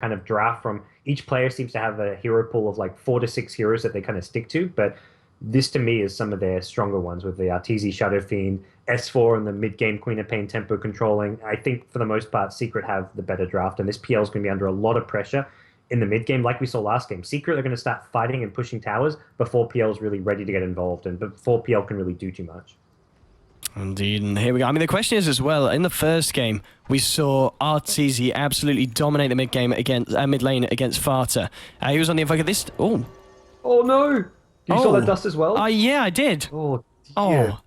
kind of draft from each player seems to have a hero pool of like 4 to 6 heroes that they kind of stick to. But this to me is some of their stronger ones with the Arteezy, Shadow Fiend, S4, and the mid game Queen of Pain tempo controlling. I think for the most part, Secret have the better draft, and this PL is going to be under a lot of pressure in the mid game, like we saw last game. Secret are going to start fighting and pushing towers before PL is really ready to get involved, and before PL can really do too much. Indeed, and here we go. I mean, the question is as well, in the first game, we saw Arteezy absolutely dominate the mid game against mid lane against Farta. He was on the Invoker. This, oh no! You saw that dust as well? Yeah, I did. Oh, dear.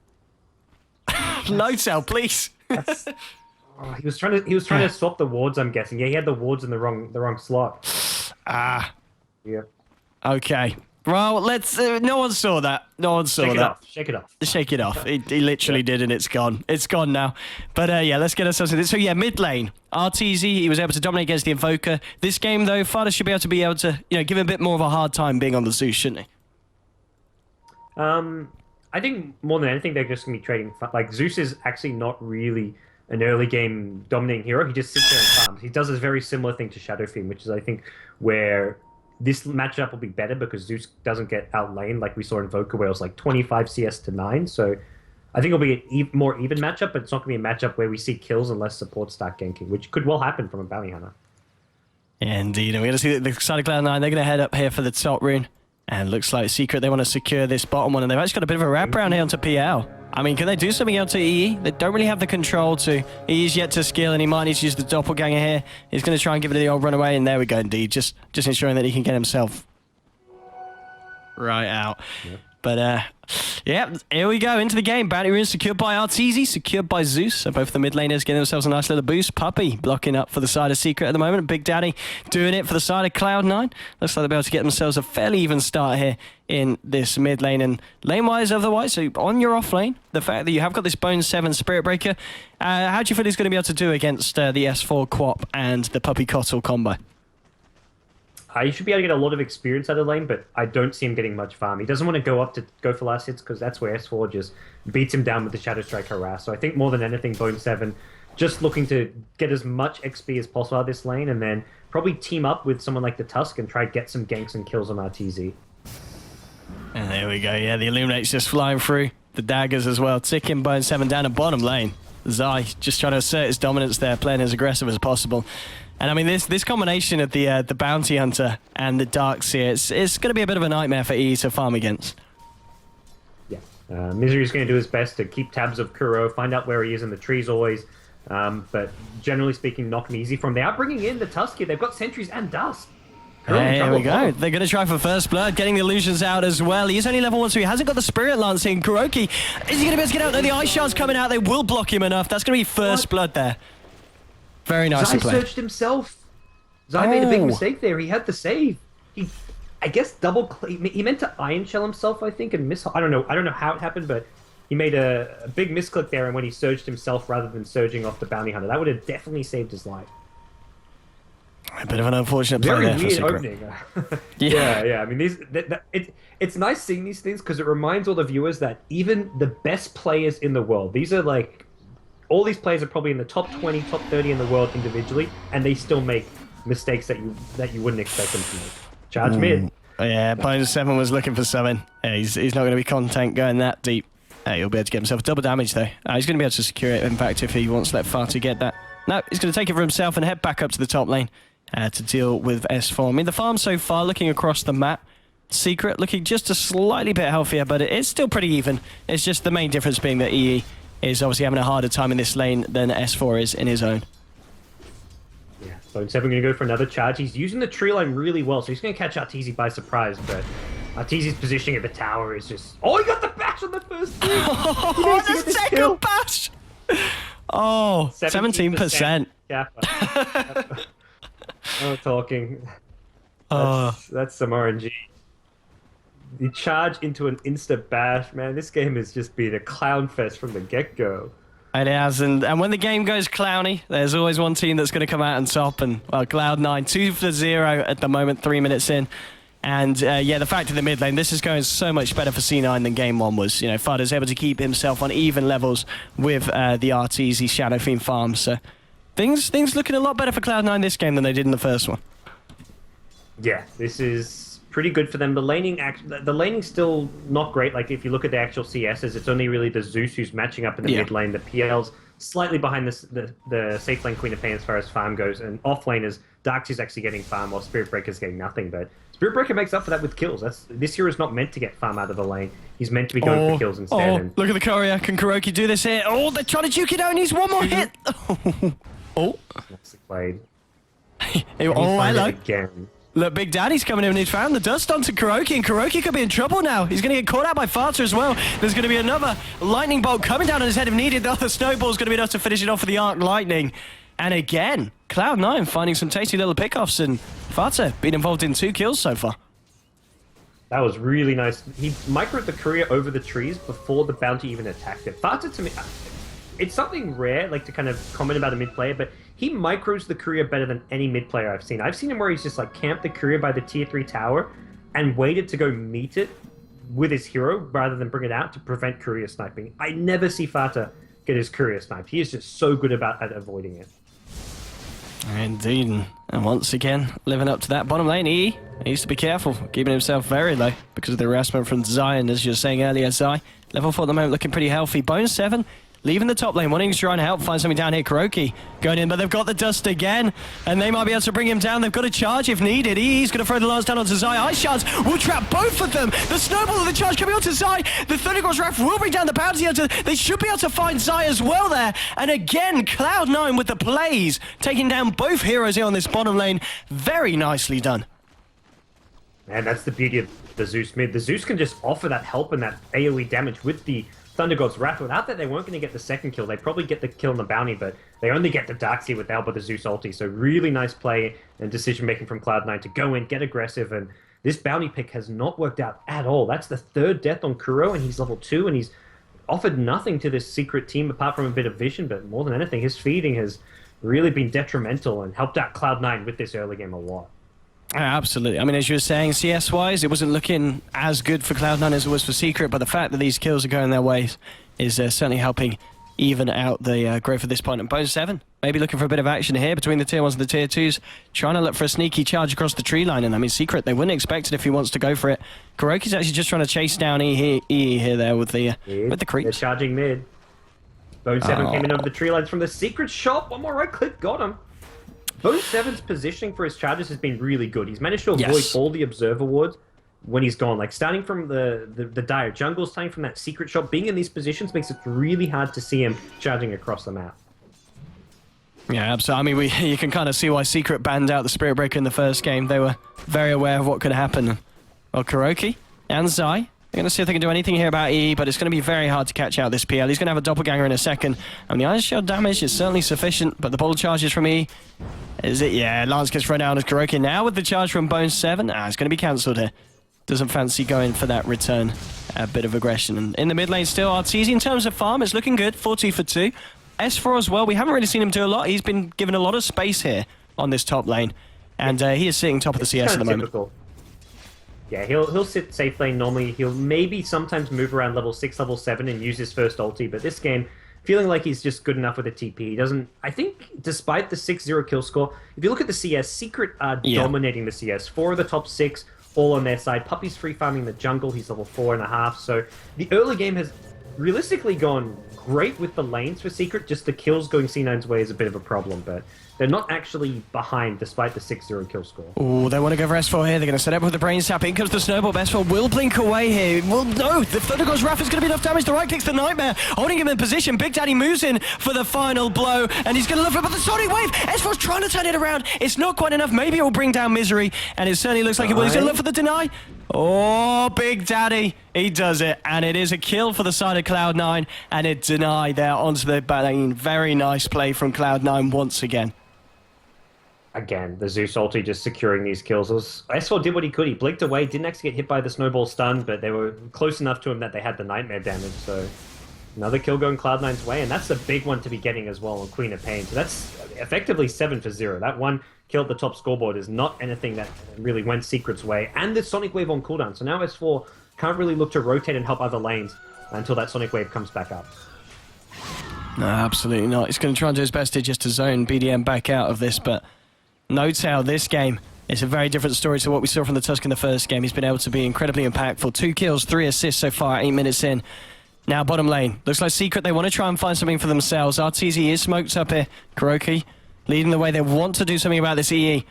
No tell, please. He was trying to swap the wards, I'm guessing. Yeah, he had the wards in the wrong slot. Yeah. Okay. Well, let's. No one saw that. No one saw that. Shake it off. Shake it off. He literally did, and it's gone. It's gone now. But yeah, let's get ourselves in. So yeah, mid lane, Arteezy, he was able to dominate against the Invoker. This game though, Farta should be able to give him a bit more of a hard time being on the Zeus, shouldn't he? I think more than anything, they're just gonna be trading. Like Zeus is actually not really an early game dominating hero. He just sits there and farms. He does a very similar thing to Shadow Fiend, which is I think where this matchup will be better because Zeus doesn't get outlaned like we saw in Invoker, where it was like 25 CS to 9. So I think it'll be a more even matchup, but it's not going to be a matchup where we see kills unless supports start ganking, which could well happen from a bounty hunter. Yeah, indeed. And we're going to see the side of Cloud9. They're going to head up here for the top rune. And looks like Secret, they want to secure this bottom one. And they've actually got a bit of a wraparound here onto PL. I mean, can they do something else to EE? They don't really have the control to. EE's yet to skill, and he might need to use the doppelganger here. He's going to try and give it the old runaway, and there we go, indeed. Just ensuring that he can get himself right out. Yep. But, yeah, here we go into the game. Bounty rune secured by Arteezy, secured by Zeus. So both the mid laners getting themselves a nice little boost. Puppey blocking up for the side of Secret at the moment. Big Daddy doing it for the side of Cloud9. Looks like they'll be able to get themselves a fairly even start here in this mid lane. And lane-wise, otherwise, so on your off lane, the fact that you have got this Bone 7 Spirit Breaker, how do you feel he's going to be able to do against the S4 Quap and the Puppey Cottle combo? He should be able to get a lot of experience out of the lane, but I don't see him getting much farm. He doesn't want to go for last hits because that's where S4 just beats him down with the Shadow Strike Harass. So I think more than anything, Bone 7 just looking to get as much XP as possible out of this lane and then probably team up with someone like the Tusk and try to get some ganks and kills on Arteezy. And there we go. Yeah, the Illuminate's just flying through. The daggers as well. Ticking Bone 7 down the bottom lane. Zai just trying to assert his dominance there, playing as aggressive as possible. And I mean, this combination of the Bounty Hunter and the Darkseer, it's going to be a bit of a nightmare for EE to farm against. Yeah. Misery's going to do his best to keep tabs of Kuro, find out where he is in the trees always. But generally speaking, not going to be easy for him. They are bringing in the Tusk here. They've got sentries and dust. There we go. They're going to try for first blood, getting the illusions out as well. He's only level 1, so he hasn't got the Spirit Lance in. Kuroki, is he going to be able to get out? No, the Ice Shard's coming out. They will block him enough. That's going to be first blood there. Very nicely played. Zai searched himself. Zai made a big mistake there. He had to save. I guess he meant to Iron Shell himself, I think, and miss. I don't know how it happened, but he made a big misclick there, and when he surged himself rather than surging off the Bounty Hunter, that would have definitely saved his life. A bit of an unfortunate play there for Secret. Opening. Yeah. I mean, it's nice seeing these things because it reminds all the viewers that even the best players in the world, these are like, all these players are probably in the top 20, top 30 in the world individually, and they still make mistakes that you wouldn't expect them to make. Charge mid. Yeah, Bone 7 was looking for something. Yeah, he's not going to be content going that deep. He'll be able to get himself double damage though. He's going to be able to secure it, in fact, if he wants to let Farta get that. No, he's going to take it for himself and head back up to the top lane to deal with S4. I mean, the farm so far, looking across the map, Secret looking just a slightly bit healthier, but it's still pretty even. It's just the main difference being that EE is obviously having a harder time in this lane than S4 is in his own. Yeah, Bone 7 going to go for another charge. He's using the tree line really well, so he's going to catch Arteezy by surprise, but Arteezy's positioning at the tower is just... Oh, he got the bash on the first thing! Oh, the second bash! Oh, 17%. Yeah. No talking. That's some RNG. The charge into an insta bash, man. This game has just been a clown fest from the get-go. It has, and when the game goes clowny, there's always one team that's going to come out on top. And well, Cloud9 2-0 at the moment, 3 minutes in. And yeah, the fact of the mid lane, this is going so much better for C9 than game 1 was. You know, Farta's able to keep himself on even levels with the Arteezy Shadow Fiend farm. So things looking a lot better for Cloud9 this game than they did in the first one. Yeah, this is pretty good for them. The laning's still not great. Like if you look at the actual CSs, it's only really the Zeus who's matching up in the Yeah. mid lane. The PL's slightly behind the safe lane Queen of Pain as far as farm goes, and off lane is Darkseid's actually getting farm while Spirit Breaker's getting nothing. But Spirit Breaker makes up for that with kills. This hero is not meant to get farm out of the lane. He's meant to be going for kills instead. Oh, And look at the courier. Can Kuroki do this here? Oh, they're trying to juke it out and he's one more hit. Oh. nicely played. Oh, hello. Again. Look, Big Daddy's coming in and he's found the dust onto Kuroki, and Kuroki could be in trouble now. He's going to get caught out by Farter as well. There's going to be another lightning bolt coming down on his head if needed. The other snowball's going to be enough to finish it off with the arc lightning. And again, Cloud9 finding some tasty little pickoffs, and Farter being involved in 2 kills so far. That was really nice. He microed the courier over the trees before the bounty even attacked it. Farter, to me, it's something rare, like to kind of comment about a mid player, but he micros the courier better than any mid player I've seen. I've seen him where he's just like camped the courier by the tier 3 tower and waited to go meet it with his hero rather than bring it out to prevent courier sniping. I never see Farter get his courier sniped. He is just so good at avoiding it. Indeed. And once again, living up to that bottom lane, he needs to be careful, keeping himself very low because of the harassment from Zion, as you were saying earlier, Zai. Level 4 at the moment looking pretty healthy. Bone 7 leaving the top lane, wanting to try and help find something down here. Kuroki going in, but they've got the dust again, and they might be able to bring him down. They've got to charge if needed. He's going to throw the lance down onto Zai. Ice Shards will trap both of them. The snowball of the charge coming onto Zai. The Thundergor's Wrath will bring down the bounty hunter. They should be able to find Zai as well there. And again, Cloud9 with the plays, taking down both heroes here on this bottom lane. Very nicely done. And that's the beauty of the Zeus mid. The Zeus can just offer that help and that AoE damage with the Thunder God's Wrath. Without that, they weren't going to get the second kill. They probably get the kill on the bounty, but they only get the Darkseid with the help of the Zeus ulti. So really nice play and decision-making from Cloud9 to go in, get aggressive, and this bounty pick has not worked out at all. That's the 3rd death on Kuro, and he's level 2, and he's offered nothing to this secret team apart from a bit of vision, but more than anything, his feeding has really been detrimental and helped out Cloud9 with this early game a lot. Absolutely. I mean, as you were saying, CS-wise, it wasn't looking as good for Cloud9 as it was for Secret, but the fact that these kills are going their ways is certainly helping even out the growth at this point. And Bone 7, maybe looking for a bit of action here between the tier 1s and the tier 2s, trying to look for a sneaky charge across the tree line. And I mean, Secret, they wouldn't expect it if he wants to go for it. Kuroki's actually just trying to chase down E here there with the creeps. They're charging mid. Bone 7 came in over the tree lines from the Secret shop. One more right click, got him. Bone 7's positioning for his charges has been really good. He's managed to avoid all the observer wards when he's gone. Like starting from the dire jungle, starting from that secret shop, being in these positions makes it really hard to see him charging across the map. Yeah, absolutely. I mean, you can kind of see why Secret banned out the Spirit Breaker in the first game. They were very aware of what could happen. Well, Kuroki and Zai, they're going to see if they can do anything here about E, but it's going to be very hard to catch out this PL. He's going to have a doppelganger in a second, and the Iron Shield damage is certainly sufficient, but the ball charges from E, is it? Yeah, Lance gets thrown down as Kuroki now with the charge from Bone 7. It's going to be cancelled here. Doesn't fancy going for that return. A bit of aggression. And in the mid lane still, Arteezy in terms of farm, it's looking good. 4-2 for 2. S4 as well, we haven't really seen him do a lot. He's been given a lot of space here on this top lane. And he is sitting top of the CS at the moment. Typical. Yeah, he'll sit safe lane normally. He'll maybe sometimes move around level 6, level 7 and use his first ulti. But this game, feeling like he's just good enough with a TP. He doesn't... I think despite the 6-0 kill score, if you look at the CS, Secret are dominating the CS. 4 of the top 6... all on their side. Puppy's free farming the jungle. He's level 4.5. So the early game has realistically gone great with the lanes for Secret. Just the kills going C9's way is a bit of a problem, but they're not actually behind despite the 6-0 kill score. Oh, they want to go for S4 here. They're going to set up with the brain sap. In comes the snowball. S4 will blink away here. Well, no, the Thundergor's Wrath is going to be enough damage. The right click's the Nightmare, holding him in position. Big Daddy moves in for the final blow, and he's going to look for it, but the Sonic Wave, S4's trying to turn it around. It's not quite enough. Maybe it will bring down Misery, and it certainly looks like it will. He's going to look for the deny. Oh, Big Daddy, he does it, and it is a kill for the side of Cloud9, and it denied there onto the lane. Very nice play from Cloud9 once again. Again, the Zeus ulti just securing these kills. S4 did what he could. He blinked away, didn't actually get hit by the snowball stun, but they were close enough to him that they had the Nightmare damage, so another kill going Cloud9's way, and that's a big one to be getting as well on Queen of Pain. So that's effectively 7 for 0. That one kill at the top scoreboard is not anything that really went Secret's way, and the Sonic Wave on cooldown. So now S4 can't really look to rotate and help other lanes until that Sonic Wave comes back up. No, absolutely not. He's going to try and do his best to just to zone BDM back out of this, but note how this game It's a very different story to what we saw from the Tusk in the first game. He's been able to be incredibly impactful. 2 kills, 3 assists so far, 8 minutes in. Now bottom lane. Looks like Secret, they want to try and find something for themselves. RTZ is smoked up here. Kuroki leading the way. They want to do something about this EE.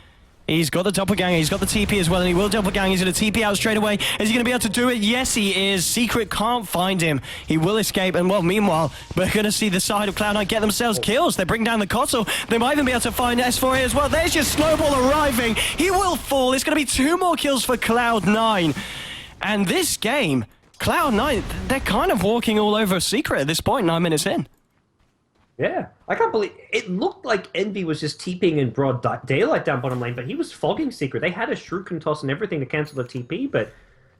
He's got the doppelganger, he's got the TP as well, and he will doppelganger. He's going to TP out straight away. Is he going to be able to do it? Yes, he is. Secret can't find him. He will escape, and well, meanwhile, we're going to see the side of Cloud9 get themselves kills. They bring down the console. They might even be able to find S4 here as well. There's your Snowball arriving. He will fall. It's going to be 2 more kills for Cloud9. And this game, Cloud9, they're kind of walking all over Secret at this point, 9 minutes in. Yeah, I can't believe it. Looked like Envy was just TPing in broad daylight down bottom lane, but he was fogging Secret. They had a shuriken toss and everything to cancel the TP, but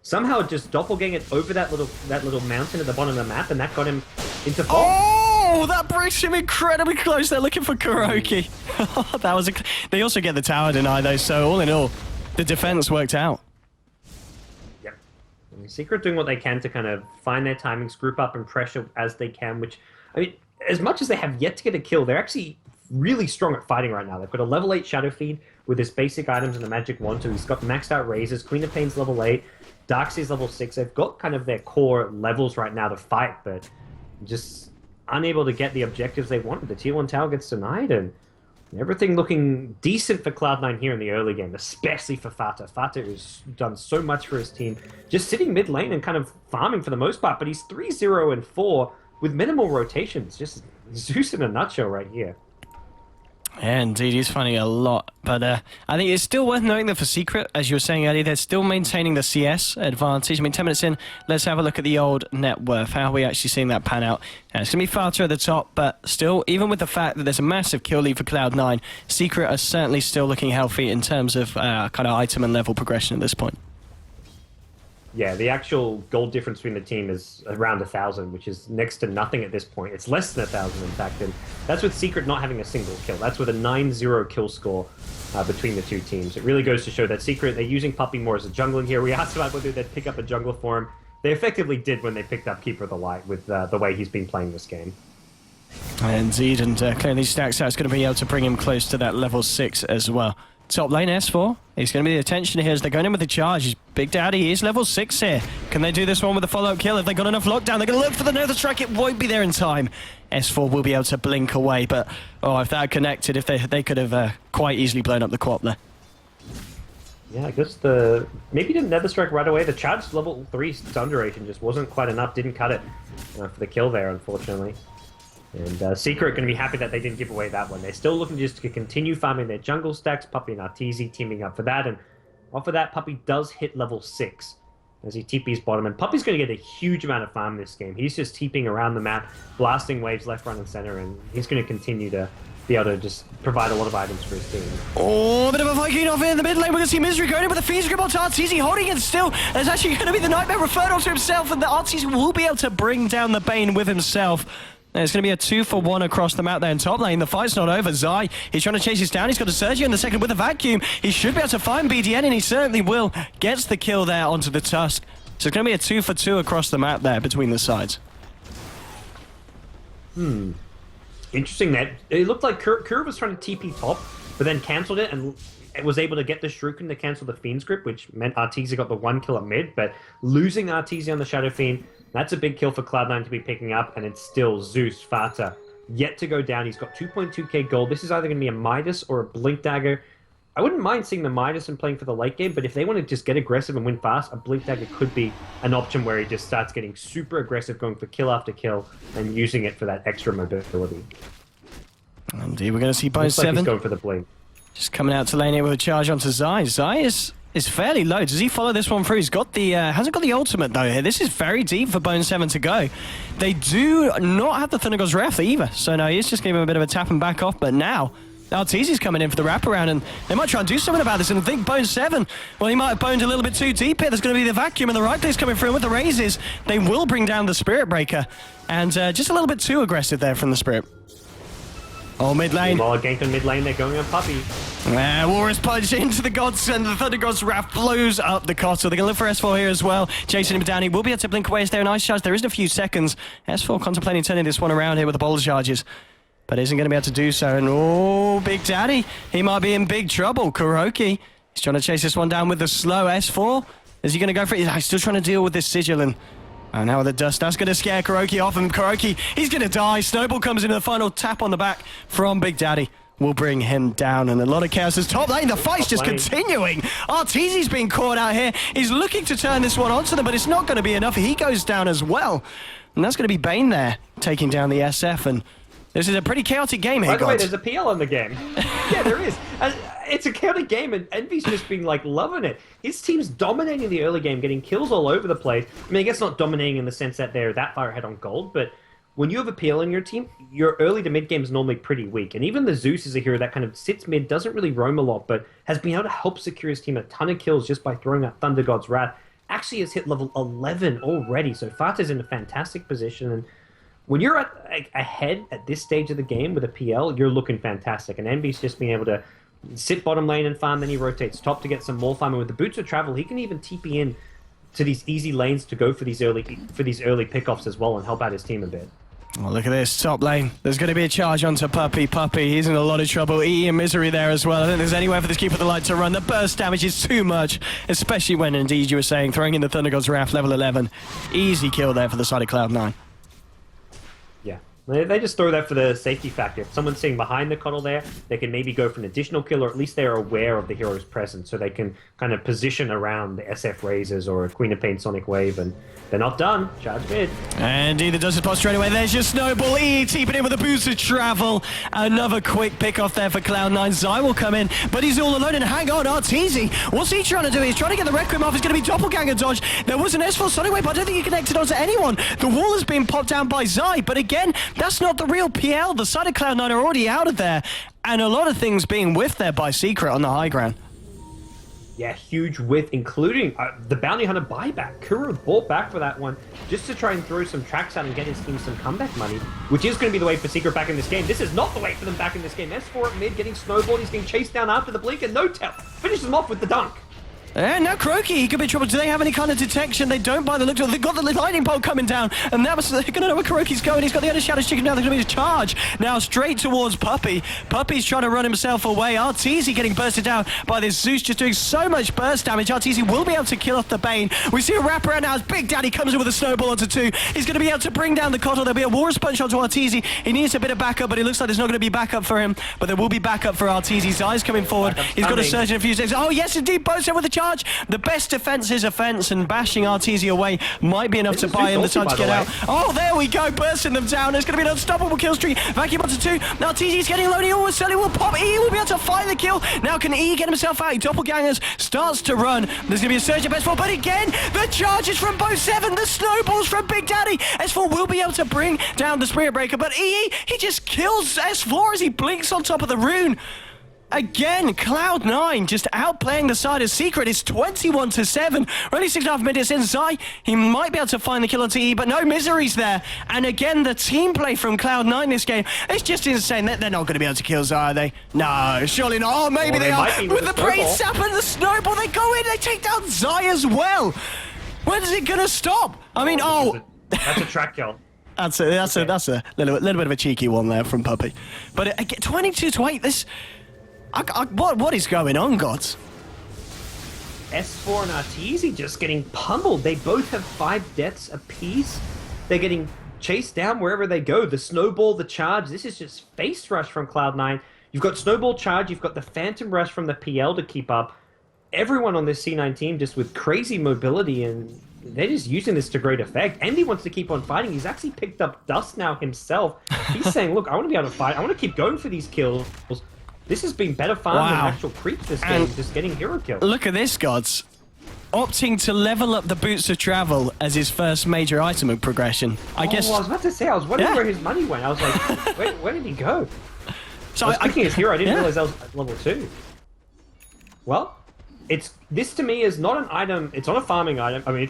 somehow just doppelganged over that little mountain at the bottom of the map, and that got him into fog. Oh, that brings him incredibly close. They're looking for Kuroki. That was They also get the tower deny though, so all in all, the defense worked out. Yep. And Secret doing what they can to kind of find their timings, group up and pressure as they can, which, I mean, as much as they have yet to get a kill, they're actually really strong at fighting right now. They've got a level 8 Shadow Feed with his basic items and the Magic Wand, so he's got maxed out Razors, Queen of Pain's level 8, Darkseid's level 6. They've got kind of their core levels right now to fight, but just unable to get the objectives they wanted. The tier 1 tower gets denied, and everything looking decent for Cloud9 here in the early game, especially for Fata. Fata has done so much for his team, just sitting mid lane and kind of farming for the most part, but he's 3-0 and 4 with minimal rotations. Just Zeus in a nutshell right here. Yeah, indeed, he's finding a lot. But I think it's still worth noting that for Secret, as you were saying earlier, they're still maintaining the CS advantage. I mean, 10 minutes in, let's have a look at the old net worth. How are we actually seeing that pan out? It's going to be Fata at the top, but still, even with the fact that there's a massive kill lead for Cloud9, Secret are certainly still looking healthy in terms of kind of item and level progression at this point. Yeah, the actual gold difference between the team is around 1,000, which is next to nothing at this point. It's less than 1,000, in fact, and that's with Secret not having a single kill. That's with a 9-0 kill score between the two teams. It really goes to show that Secret, they're using Puppey more as a jungler here. We asked about whether they'd pick up a jungler for him. They effectively did when they picked up Keeper of the Light with the way he's been playing this game. Indeed, and clearing these stacks out is going to be able to bring him close to that level 6 as well. Top lane S4. He's going to be the attention here as they're going in with the charge. He's Big Daddy. He's level 6 here. Can they do this one with a follow-up kill? If they got enough lockdown, they're going to look for the Nether Strike. It won't be there in time. S4 will be able to blink away, but oh, if that had connected, if they could have quite easily blown up the Quap there. Yeah, I guess maybe didn't Nether Strike right away. The charge level 3 stun duration just wasn't quite enough. Didn't cut it for the kill there, unfortunately. And Secret going to be happy that they didn't give away that one. They're still looking just to continue farming their jungle stacks. Puppey and Arteezy teaming up for that. And off of that, Puppey does hit level 6 as he TP's bottom. And Puppey's going to get a huge amount of farm this game. He's just TPing around the map, blasting waves left, right, and center. And he's going to continue to be able to just provide a lot of items for his team. Oh, a bit of a Viking off in the mid lane. We're going to see Misery going in with a Fiend's Grip onto Arteezy, holding it still. There's actually going to be the Nightmare referred onto himself, and the Arteezy will be able to bring down the Bane with himself. There's going to be a 2-for-1 across the map there in top lane. The fight's not over. Zai, he's trying to chase this down. He's got a Sergio in the second with a vacuum. He should be able to find BDN, and he certainly will. Gets the kill there onto the Tusk. So it's going to be a 2-for-2 across the map there between the sides. Interesting that it looked like Kura was trying to TP top, but then cancelled it and was able to get the Shuriken to cancel the Fiend's Grip, which meant Arteezy got the 1 kill at mid, but losing Arteezy on the Shadow Fiend, that's a big kill for Cloud9 to be picking up, and it's still Zeus, Fata, yet to go down. He's got 2.2k gold. This is either going to be a Midas or a Blink Dagger. I wouldn't mind seeing the Midas and playing for the late game, but if they want to just get aggressive and win fast, a Blink Dagger could be an option where he just starts getting super aggressive, going for kill after kill, and using it for that extra mobility. Indeed, we're going to see Bone 7. Like he's going for the blink. Just coming out to lane here with a charge onto Zai. Zai is fairly low. Does he follow this one through? He's got the hasn't got the ultimate though here. This is very deep for Bone 7 to go. They do not have the Thunder God's Wrath either. So no, he's just giving him a bit of a tap and back off. But now Arteezy's coming in for the wraparound, and they might try and do something about this. And I think Bone 7, well, he might have boned a little bit too deep here. There's going to be the vacuum, and the right place coming through with the raises. They will bring down the Spirit Breaker, and just a little bit too aggressive there from the Spirit. Oh, mid lane. While ganked on mid lane, they're going on Puppey. Walrus Punch into the gods, and the Thunder God's Wrath blows up the Cottle. They're going to look for S4 here as well. Chasing him down. He will be able to blink away. Is there a nice charge? There isn't a few seconds. S4 contemplating turning this one around here with the boulder charges, but isn't going to be able to do so. And oh, Big Daddy, he might be in big trouble. Kuroki He's trying to chase this one down with the slow S4. Is he going to go for it? He's still trying to deal with this sigil, and now with the dust, that's going to scare KuroKy off, and KuroKy, he's going to die. Snowball comes into the final tap on the back from Big Daddy. Will bring him down, and a lot of chaos is top lane. The fight's just continuing. Arteezy's being caught out here. He's looking to turn this one onto them, but it's not going to be enough. He goes down as well, and that's going to be Bane there, taking down the SF, and this is a pretty chaotic game here, By the way, there's a PL in the game. Yeah, there is. And it's a chaotic game, and Envy's just been, like, loving it. His team's dominating the early game, getting kills all over the place. I mean, I guess not dominating in the sense that they're that far ahead on gold, but when you have a PL in your team, your early to mid game is normally pretty weak. And even the Zeus is a hero that kind of sits mid, doesn't really roam a lot, but has been able to help secure his team a ton of kills just by throwing out Thunder God's Wrath. Actually has hit level 11 already, so Fata's in a fantastic position. And when you're ahead at this stage of the game with a PL, you're looking fantastic. And Envy's just being able to sit bottom lane and farm, then he rotates top to get some more farm. And with the Boots of Travel, he can even TP in to these easy lanes to go for these early pickoffs as well and help out his team a bit. Well, look at this, top lane. There's going to be a charge onto Puppey. Puppey, he's in a lot of trouble. EE in misery there as well. I don't think there's anywhere for this Keeper of the Light to run. The burst damage is too much, especially when, indeed, you were saying, throwing in the Thunder God's Wrath, level 11. Easy kill there for the side of Cloud9. Yeah. They just throw that for the safety factor. If someone's sitting behind the Coddle there, they can maybe go for an additional kill, or at least they're aware of the hero's presence, so they can kind of position around the SF Razors or a Queen of Pain Sonic Wave, and they're not done. Charge mid. And either does his boss straight away. There's your Snowball. EE teeping in with a boost of travel. Another quick pick off there for Cloud9. Zai will come in, but he's all alone. And hang on, Arteezy. What's he trying to do? He's trying to get the Requiem off. It's going to be Doppelganger dodge. There was an S4 Sonic Wave, but I don't think he connected onto anyone. The wall has been popped down by Zai, but again, that's not the real PL. The side of Cloud9 are already out of there, and a lot of things being whiffed there by Secret on the high ground. Yeah, huge whiff, including the Bounty Hunter buyback. Kuro bought back for that one just to try and throw some tracks out and get his team some comeback money, which is going to be the way for Secret back in this game. This is not the way for them back in this game. S4 at mid, getting snowballed. He's getting chased down after the blink, and no tell. Finishes him off with the dunk. And now KuroKy, he could be in trouble. Do they have any kind of detection? They don't by the look of it. They've got the lightning bolt coming down, and now they're going to know where KuroKy's going. He's got the other Shadow Chicken now. They're going to be a charge now straight towards Puppey. Puppey's trying to run himself away. Arteezy getting bursted down by this Zeus, just doing so much burst damage. Arteezy will be able to kill off the Bane. We see a wraparound now as Big Daddy comes in with a snowball onto 2. He's going to be able to bring down the Coddle. There'll be a Walrus Punch onto Arteezy. He needs a bit of backup, but it looks like there's not going to be backup for him. But there will be backup for Arteezy. Zai's coming forward. He's got a surge in a few seconds. Oh, yes, indeed, both with a charge. The best defense is offense, and bashing Arteezy away might be enough to buy him the time to get out. Oh, there we go, bursting them down. There's going to be an unstoppable kill streak. Vacuum onto 2. Now Arteezy's getting low. He almost certainly will pop. E will be able to find the kill. Now can E get himself out? He doppelgangers, starts to run. There's going to be a surge at S4, but again, the charges from both 7, the snowballs from Big Daddy. S4 will be able to bring down the Spirit Breaker, but EE, he just kills S4 as he blinks on top of the rune. Again, Cloud9 just outplaying the side of Secret. It's 21-7. We're only 6.5 minutes in. Zai, he might be able to find the kill on TE, but no, Misery's there. And again, the team play from Cloud9 this game, it's just insane. They're not going to be able to kill Zai, are they? No, surely not. Oh, maybe they are. With the Brain Sap and the Snowball, they go in, they take down Zai as well. When is it going to stop? I mean, That's a track kill. That's a little bit of a cheeky one there from Puppey. But 22-8, this... what is going on, gods? S4 and Arteezy just getting pummeled. They both have 5 deaths apiece. They're getting chased down wherever they go. The snowball, the charge. This is just face rush from Cloud9. You've got snowball charge. You've got the phantom rush from the PL to keep up. Everyone on this C9 team just with crazy mobility, and they're just using this to great effect. Andy wants to keep on fighting. He's actually picked up Dust now himself. He's saying, look, I want to be able to fight. I want to keep going for these kills. This has been better farm than actual creeps this game, just getting hero kills. Look at this, gods. Opting to level up the Boots of Travel as his first major item of progression. I guess. I was about to say, I was wondering where his money went. I was like, where did he go? So I was picking his hero. I didn't realize that was level 2. Well, this to me is not an item. It's not a farming item. I mean,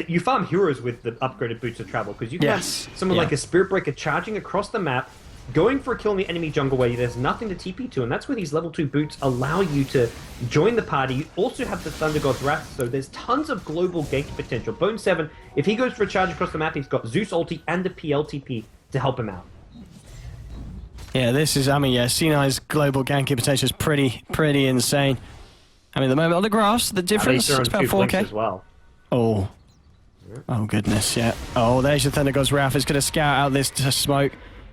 you farm heroes with the upgraded Boots of Travel because you can have someone like a Spirit Breaker charging across the map, going for a kill in the enemy jungle where there's nothing to TP to, and that's where these level 2 boots allow you to join the party. You also have the Thunder God's Wrath, so there's tons of global gank potential. Bone 7, if he goes for a charge across the map, he's got Zeus ulti and the PL TP to help him out. Yeah, this is, I mean, C9's global ganking potential is pretty insane. I mean, at the moment on the grass, the difference They're on is about 2 blinks 4k. as well. Oh. Oh, goodness, yeah. Oh, there's your Thunder God's Wrath. It's going to scout out this smoke.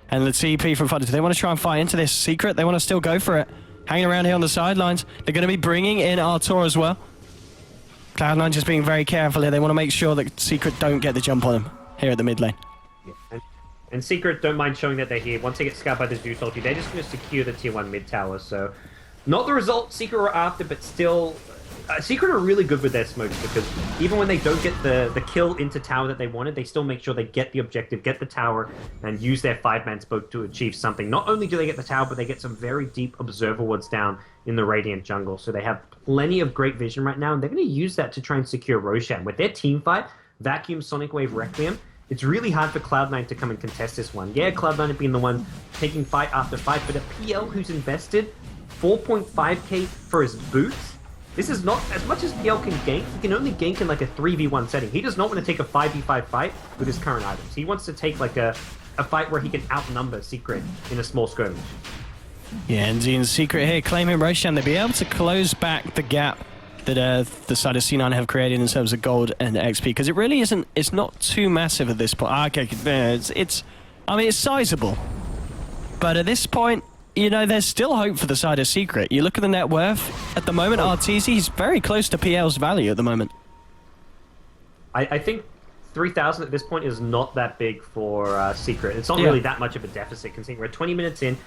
And the TP from Thunder, do they want to try and fight into this secret? They want to still go for it. Hanging around here on the sidelines. They're going to be bringing in Artur as well. Cloud9 just being very careful here. They want to make sure that Secret don't get the jump on him here at the mid lane. Yeah. And Secret don't mind showing that they're here. Once they get scouted by this Zeus ulti, they're just going to secure the tier 1 mid tower. So, not the result Secret were after, but still... Secret are really good with their smokes because even when they don't get the kill into tower that they wanted, they still make sure they get the objective, get the tower, and use their 5-man smoke to achieve something. Not only do they get the tower, but they get some very deep observer wards down in the Radiant jungle. So they have plenty of great vision right now, and they're going to use that to try and secure Roshan. With their team fight, Vacuum, Sonic Wave, Requiem, it's really hard for Cloud9 to come and contest this one. Yeah, Cloud9 have been the one taking fight after fight, but a PL who's invested 4.5k for his boots. This is not, as much as PL can gank, he can only gank in like a 3v1 setting. He does not want to take a 5v5 fight with his current items. He wants to take like a fight where he can outnumber Secret in a small skirmish. Yeah, and in Secret here claiming Roshan, they'll be able to close back the gap that the side of C9 have created in terms of gold and XP, because it really isn't, it's not too massive at this point. Okay, I mean, it's sizable. But at this point, you know, there's still hope for the side of Secret. You look at the net worth at the moment, RTZ, he's very close to PL's value at the moment. I think 3,000 at this point is not that big for Secret. It's not really that much of a deficit considering we're 20 minutes in.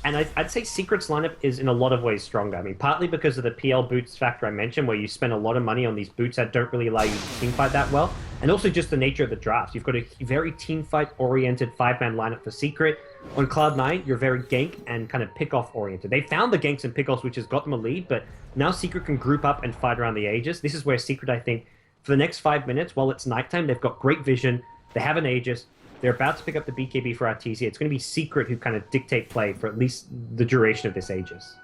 And I'd say Secret's lineup is in a lot of ways stronger. I mean, partly because of the PL boots factor I mentioned, where you spend a lot of money on these boots that don't really allow you to teamfight that well. And also just the nature of the draft. You've got a very teamfight-oriented 5-man lineup for Secret. On Cloud9, you're very gank and kind of pick-off oriented. They found the ganks and pick-offs, which has got them a lead, but now Secret can group up and fight around the Aegis. This is where Secret, I think, for the next 5 minutes, while it's nighttime, they've got great vision. They have an Aegis. They're about to pick up the BKB for Artesia. It's going to be Secret who kind of dictate play for at least the duration of this Aegis.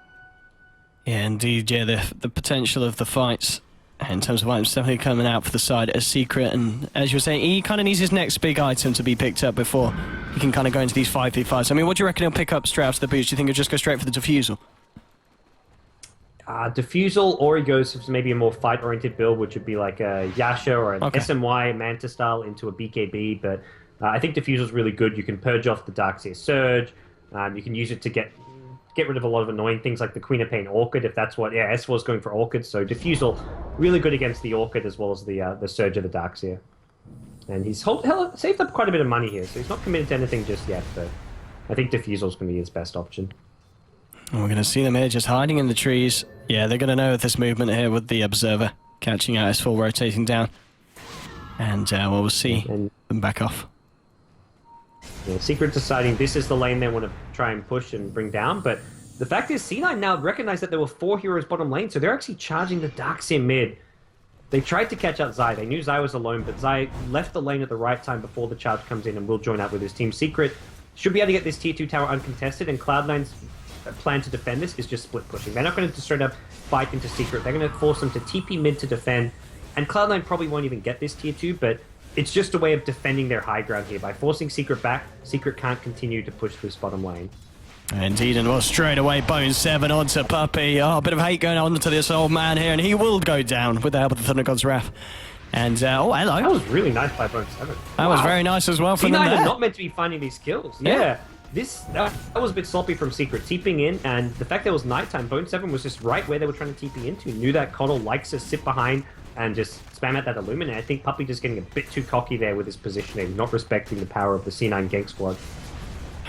Yeah, indeed. Yeah, the potential of the fights in terms of items definitely coming out for the side as Secret. And as you were saying, he kind of needs his next big item to be picked up before he can kind of go into these 5v5s. I mean, what do you reckon he'll pick up straight after the boost? Do you think he'll just go straight for the Diffusal? Diffusal, or he goes for maybe a more fight-oriented build, which would be like a Yasha or an SMY Manta style into a BKB, but I think Diffusal's really good. You can purge off the Darkseer Surge. You can use it to get rid of a lot of annoying things like the Queen of Pain Orchid, if that's what... Yeah, S4's going for Orchid, so Diffusal really good against the Orchid as well as the Surge of the Darkseer. And he's saved up quite a bit of money here, so he's not committed to anything just yet, but I think Diffusal's going to be his best option. We're going to see them here just hiding in the trees. Yeah, they're going to know of this movement here with the Observer catching out S4 rotating down. And we'll see them back off. Yeah, Secret deciding this is the lane they want to try and push and bring down, but the fact is C9 now recognize that there were 4 heroes bottom lane, so they're actually charging the Darkseer mid. They tried to catch out Zai. They knew Zai was alone, but Zai left the lane at the right time before the charge comes in and will join up with his team. Secret should be able to get this tier 2 tower uncontested, and Cloud9's plan to defend this is just split pushing. They're not going to straight up fight into Secret. They're going to force them to TP mid to defend, and Cloud9 probably won't even get this tier 2, but it's just a way of defending their high ground here. By forcing Secret back, Secret can't continue to push this bottom lane. Indeed, and well, straight away, Bone7 onto Puppey. Oh, a bit of hate going on to this old man here, and he will go down with the help of the Thunder God's Wrath. And, oh, hello. That was really nice by Bone7. That was very nice as well from them C9 there. are not meant to be finding these kills. Yeah. That was a bit sloppy from Secret, TPing in, and the fact that it was nighttime, Bone7 was just right where they were trying to TP into. Knew that Coddle likes to sit behind and just spam at that Illuminate. I think Puppey just getting a bit too cocky there with his positioning, not respecting the power of the C9 gank squad.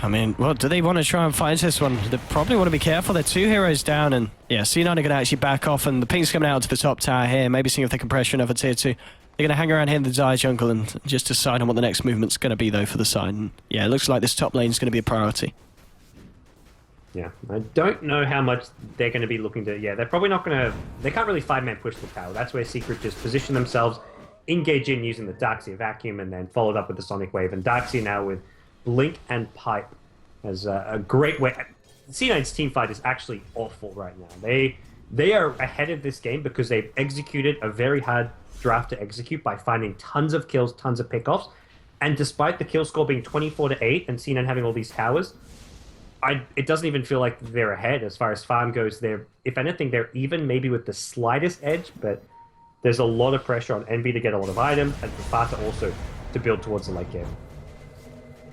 I mean, well, do they want to try and fight this one? They probably want to be careful. They're 2 heroes down, and yeah, C9 are going to actually back off, and the ping's coming out to the top tower here, maybe seeing if they can pressure another tier 2. They're going to hang around here in the Zai jungle and just decide on what the next movement's going to be, though, for the side. And yeah, it looks like this top lane's going to be a priority. Yeah, I don't know how much they're going to be looking to... Yeah, they're probably not going to... They can't really 5-man push the tower. That's where Secret just position themselves, engage in using the Darkseer Vacuum, and then followed up with the Sonic Wave. And Darkseer now with Blink and Pipe as a great way... C9's teamfight is actually awful right now. They are ahead of this game because they've executed a very hard draft to execute by finding tons of kills, tons of pickoffs. And despite the kill score being 24-8 and C9 having all these towers... it doesn't even feel like they're ahead as far as farm goes. They're, if anything, they're even maybe with the slightest edge, but there's a lot of pressure on Envy to get a lot of items and for Fata also to build towards the late game.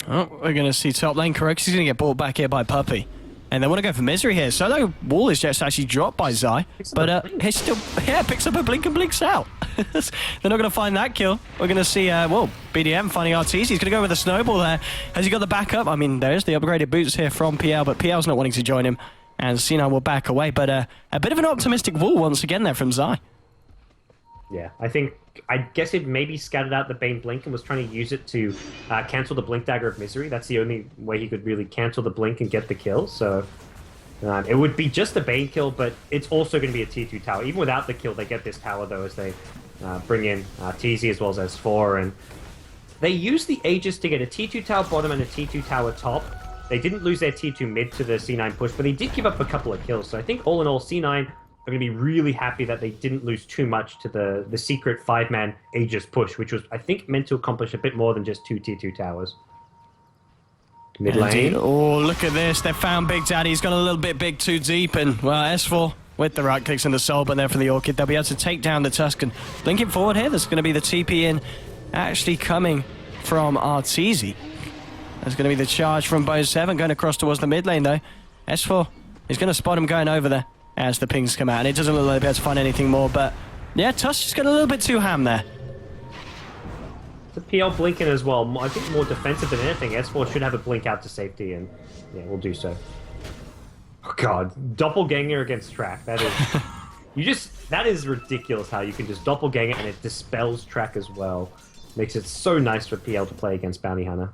Oh, we're going to see top lane. Kuroki's going to get brought back here by Puppey. And they want to go for Misery here. Solo wall is just actually dropped by Zai. But he's still, picks up a blink and blinks out. They're not going to find that kill. We're going to see, BDM finding RTZ. He's going to go with a snowball there. Has he got the backup? I mean, there's the upgraded boots here from PL, but PL's not wanting to join him. And C9 will back away. But a bit of an optimistic wall once again there from Zai. Yeah, I guess it maybe scattered out the Bane Blink and was trying to use it to cancel the Blink Dagger of Misery. That's the only way he could really cancel the Blink and get the kill. So it would be just a Bane kill, but it's also going to be a T2 tower. Even without the kill, they get this tower, though, as they bring in TZ as well as S4. And they use the Aegis to get a T2 tower bottom and a T2 tower top. They didn't lose their T2 mid to the C9 push, but they did give up a couple of kills. So I think all in all, C9 are going to be really happy that they didn't lose too much to the secret 5-man Aegis push, which was, I think, meant to accomplish a bit more than just 2 T2 towers. Mid lane. Oh, look at this. They found Big Daddy. He's gone a little bit big too deep. And, well, S4 with the right clicks and the soul, but there for the Orchid. They'll be able to take down the Tuscan. Linking forward here, there's going to be the TP in actually coming from Arteezy. There's going to be the charge from Bone 7 going across towards the mid lane, though. S4 is going to spot him going over there as the pings come out, and it doesn't look like they'll be able to find anything more, but yeah, Tusk just got a little bit too ham there. The PL blinking as well. I think more defensive than anything. S4 should have a blink out to safety, and yeah, we'll do so. Oh god, doppelganger against track. That is that is ridiculous how you can just doppelganger and it dispels track as well. Makes it so nice for PL to play against Bounty Hunter.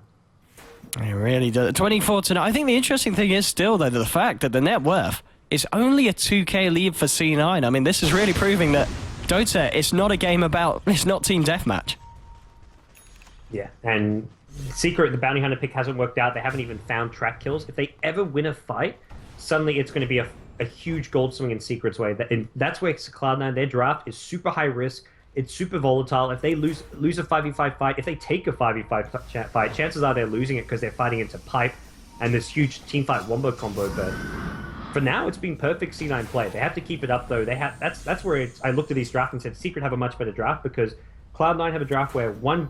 It really does. 24 to 9. I think the interesting thing is still though the fact that the net worth is only a 2k lead for C9. I mean, this is really proving that Dota, it's not a game about, it's not team deathmatch. Yeah, and Secret, the Bounty Hunter pick hasn't worked out. They haven't even found track kills. If they ever win a fight, suddenly it's going to be a huge gold swing in Secret's way. And that's where Cloud9, their draft is super high risk. It's super volatile. If they lose a 5v5 fight, if they take a 5v5 fight, chances are they're losing it because they're fighting into pipe and this huge team fight wombo combo. But for now, it's been perfect C9 play. They have to keep it up, though. They have that's where I looked at these drafts and said Secret have a much better draft because Cloud9 have a draft where one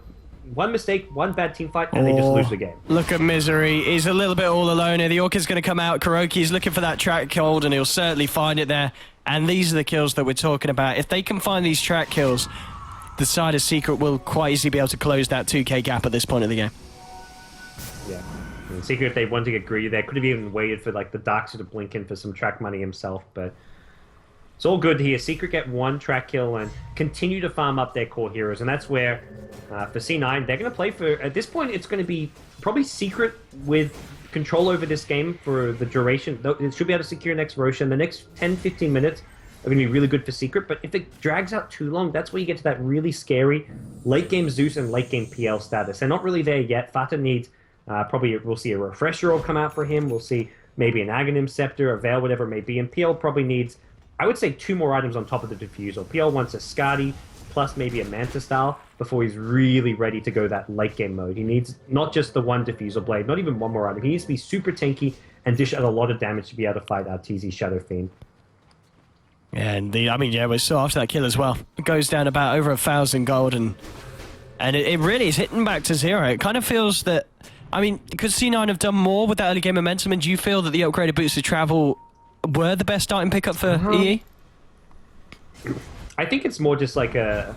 mistake, one bad team fight, and they just lose the game. Look at Misery. He's a little bit all alone here. The Orchid's going to come out. Kuroki's looking for that track hold, and he'll certainly find it there. And these are the kills that we're talking about. If they can find these track kills, the side of Secret will quite easily be able to close that 2k gap at this point of the game. Yeah. And Secret, if they wanted to get greedy, they could have even waited for like the Darkseid to blink in for some track money himself, but it's all good here. Secret get one track kill and continue to farm up their core heroes, and that's where for C9 they're going to play for. At this point, it's going to be probably Secret with control over this game for the duration. It should be able to secure next Roshan. The next 10-15 minutes are going to be really good for Secret, but if it drags out too long, that's where you get to that really scary late game Zeus and late game PL status. They're not really there yet. Fata needs probably we'll see a refresher will come out for him. We'll see maybe an Aghanim Scepter, a Veil, whatever it may be, and PL probably needs, I would say, 2 more items on top of the Diffusal. PL wants a Skadi plus maybe a Manta style before he's really ready to go that late game mode. He needs not just the one Diffusal Blade, not even one more item. He needs to be super tanky and dish out a lot of damage to be able to fight TZ Shadow Fiend. Yeah, indeed. I mean, yeah, we saw after that kill as well. It goes down about over 1,000 gold, and it really is hitting back to 0. It kind of feels that, I mean, because C9 have done more with that early game momentum, and do you feel that the upgraded boots to travel were the best starting pickup for EE? I think it's more just like a,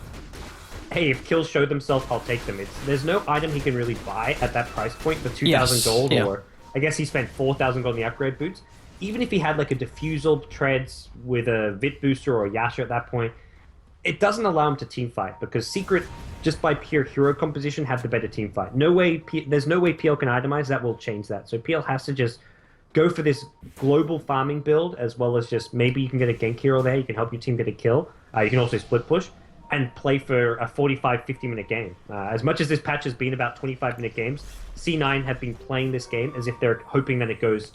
hey, if kills show themselves, I'll take them. There's no item he can really buy at that price point for 2,000 gold, or I guess he spent 4,000 gold on the upgrade boots. Even if he had like a Diffusal treads with a Vit booster or a Yasha at that point, it doesn't allow him to team fight because Secret, just by pure hero composition, have the better team fight. There's no way PL can itemize. That will change that. So PL has to just go for this global farming build, as well as just maybe you can get a gank hero there. You can help your team get a kill. You can also split push and play for a 45-50 minute game. As much as this patch has been about 25-minute games, C9 have been playing this game as if they're hoping that it goes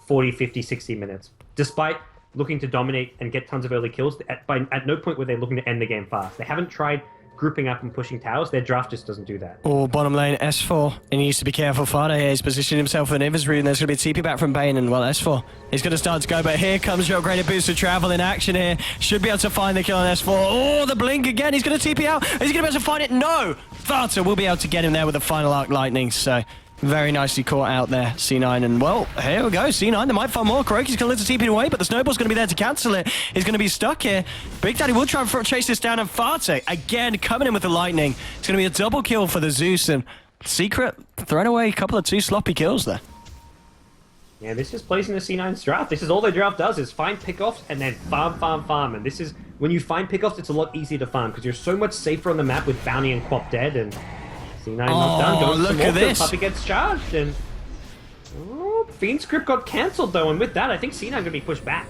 40, 50, 60 minutes. Despite looking to dominate and get tons of early kills, at no point were they looking to end the game fast. They haven't tried grouping up and pushing towers. Their draft just doesn't do that. Oh, bottom lane, S4. He needs to be careful. Fada here. He's positioned himself in Invis route, and there's going to be a TP back from Bane, and well, S4. He's going to start to go, but here comes your upgraded boost of travel in action here. Should be able to find the kill on S4. Oh, the blink again. He's going to TP out. Is he going to be able to find it? No! Fada will be able to get him there with the final arc lightning, so very nicely caught out there, C9. And well, here we go, C9. They might find more. Kuroki's going to let the TP away, but the snowball's going to be there to cancel it. He's going to be stuck here. Big Daddy will try and chase this down, and Farte, again, coming in with the lightning. It's going to be a double kill for the Zeus, and Secret throwing away a couple of 2 sloppy kills there. Yeah, this just plays into C9's draft. This is all their draft does, is find pickoffs and then farm. And this is, when you find pickoffs, it's a lot easier to farm, because you're so much safer on the map with Bounty and Quap dead, and C9 not done. Going look at this. Puppy gets charged, and Fiend script got cancelled though, and with that, I think C9 going to be pushed back.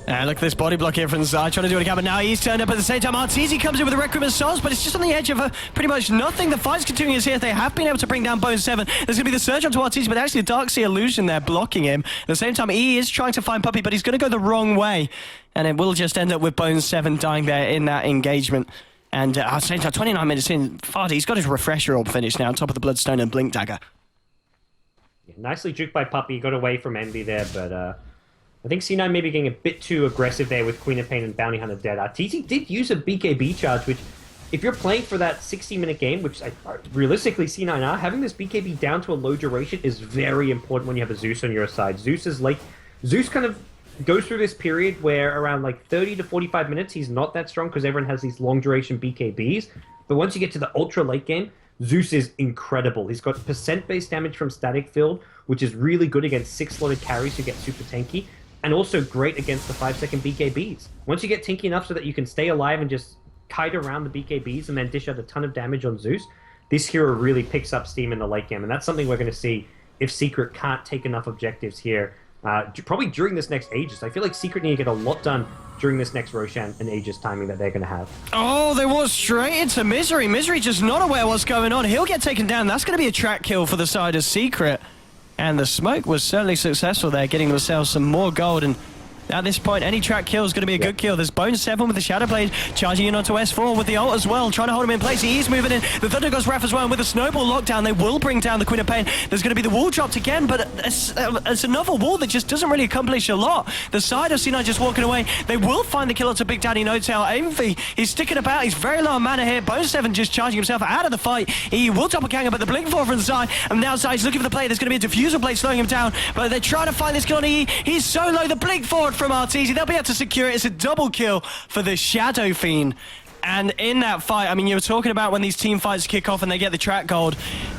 And look at this body block here from Zai, trying to do it again, but now he's turned up at the same time. Arteezy comes in with a Requiem of Souls, but it's just on the edge of pretty much nothing. The fight's continuing here. They have been able to bring down Bone 7. There's going to be the surge onto Arteezy, but actually the Darkseer illusion there blocking him. At the same time, he is trying to find Puppy, but he's going to go the wrong way. And it will just end up with Bone 7 dying there in that engagement. And at the same time, 29 minutes in, Farty, he's got his refresher orb finished now on top of the Bloodstone and Blink Dagger. Yeah, nicely juked by Puppy, got away from Envy there, but I think C9 maybe getting a bit too aggressive there with Queen of Pain and Bounty Hunter dead. TZ did use a BKB charge, which, if you're playing for that 60-minute game, which realistically C9 are, having this BKB down to a low duration is very important when you have a Zeus on your side. Zeus kind of goes through this period where around like 30 to 45 minutes, he's not that strong because everyone has these long duration BKBs. But once you get to the ultra late game, Zeus is incredible. He's got percent-based damage from Static Field, which is really good against 6-slotted carries who get super tanky, and also great against the 5-second BKBs. Once you get tanky enough so that you can stay alive and just kite around the BKBs and then dish out a ton of damage on Zeus, this hero really picks up steam in the late game, and that's something we're going to see if Secret can't take enough objectives here. Probably during this next Aegis. I feel like Secret need to get a lot done during this next Roshan and Aegis timing that they're going to have. Oh, they walk straight into Misery. Misery just not aware what's going on. He'll get taken down. That's going to be a track kill for the side of Secret. And the smoke was certainly successful there, getting themselves some more gold. And at this point, any track kill is going to be a good kill. There's Bone 7 with the Shadow Blade, charging in onto S4 with the ult as well, trying to hold him in place. He is moving in. The Thunder Ghost Wrath as well, and with the Snowball lockdown, they will bring down the Queen of Pain. There's going to be the wall dropped again, but it's another wall that just doesn't really accomplish a lot. The side of C9 just walking away. They will find the kill onto Big Daddy No Tail. Envy, he's sticking about. He's very low on mana here. Bone 7 just charging himself out of the fight. He will top a Kanga, but the Blink 4 from the side, and now Zai's looking for the play. There's going to be a Diffusal Blade slowing him down, but they're trying to find this kill on E. He's so low. The Blink forward from Arteezy. They'll be able to secure it. It's a double kill for the Shadow Fiend. And in that fight, I mean, you were talking about when these team fights kick off and they get the track gold.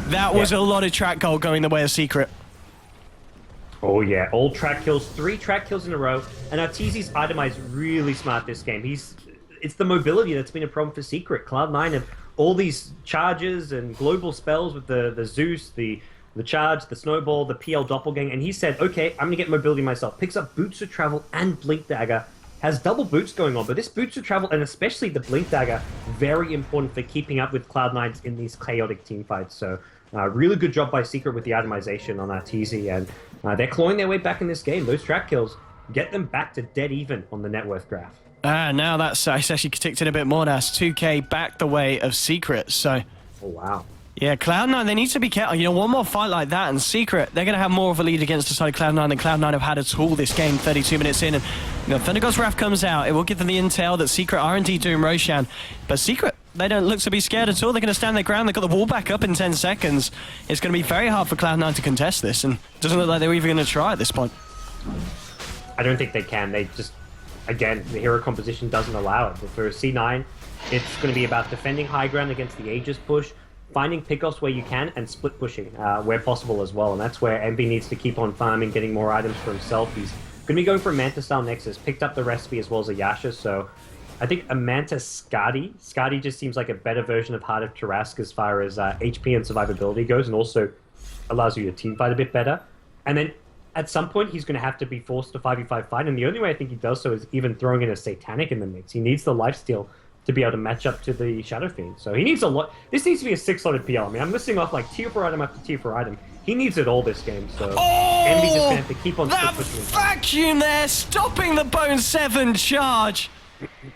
That was a lot of track gold going the way of Secret. Oh yeah, all track kills, 3 track kills in a row. And Arteezy's itemized really smart this game. It's the mobility that's been a problem for Secret. Cloud9 have all these charges and global spells with the Zeus, the charge, the snowball, the PL doppelganger, and he said, okay, I'm going to get mobility myself. Picks up Boots of Travel and Blink Dagger. Has double boots going on, but this Boots of Travel, and especially the Blink Dagger, very important for keeping up with Cloud9's in these chaotic team fights. So really good job by Secret with the itemization on Arteezy, and they're clawing their way back in this game. Those track kills get them back to dead even on the net worth graph. Now that's actually ticked in a bit more. That's 2K back the way of Secret, so... Oh, wow. Yeah, Cloud9, they need to be careful. You know, one more fight like that, and Secret, they're going to have more of a lead against the side of Cloud9 than Cloud9 have had at all this game, 32 minutes in. And, you know, Thunder God's Wrath comes out. It will give them the intel that Secret are indeed doing Roshan. But Secret, they don't look to be scared at all. They're going to stand their ground. They've got the wall back up in 10 seconds. It's going to be very hard for Cloud9 to contest this, and it doesn't look like they're even going to try at this point. I don't think they can. They just, again, the hero composition doesn't allow it. But for C9, it's going to be about defending high ground against the Aegis push, finding pickoffs where you can, and split pushing where possible as well. And that's where MB needs to keep on farming, getting more items for himself. He's going to be going for a Manta-style Nexus, picked up the recipe as well as a Yasha, so I think a Manta Skadi. Skadi just seems like a better version of Heart of Tarask as far as HP and survivability goes, and also allows you to team fight a bit better. And then at some point, he's going to have to be forced to 5v5 fight, and the only way I think he does so is even throwing in a Satanic in the mix. He needs the lifesteal to be able to match up to the Shadow Fiend. So he needs a lot. This needs to be a 6-slotted PL. I mean, I'm listing off like tier 4 item after tier 4 item. He needs it all this game, so Envy just going to have to keep on that pushing. Vacuum there, stopping the Bone 7 charge.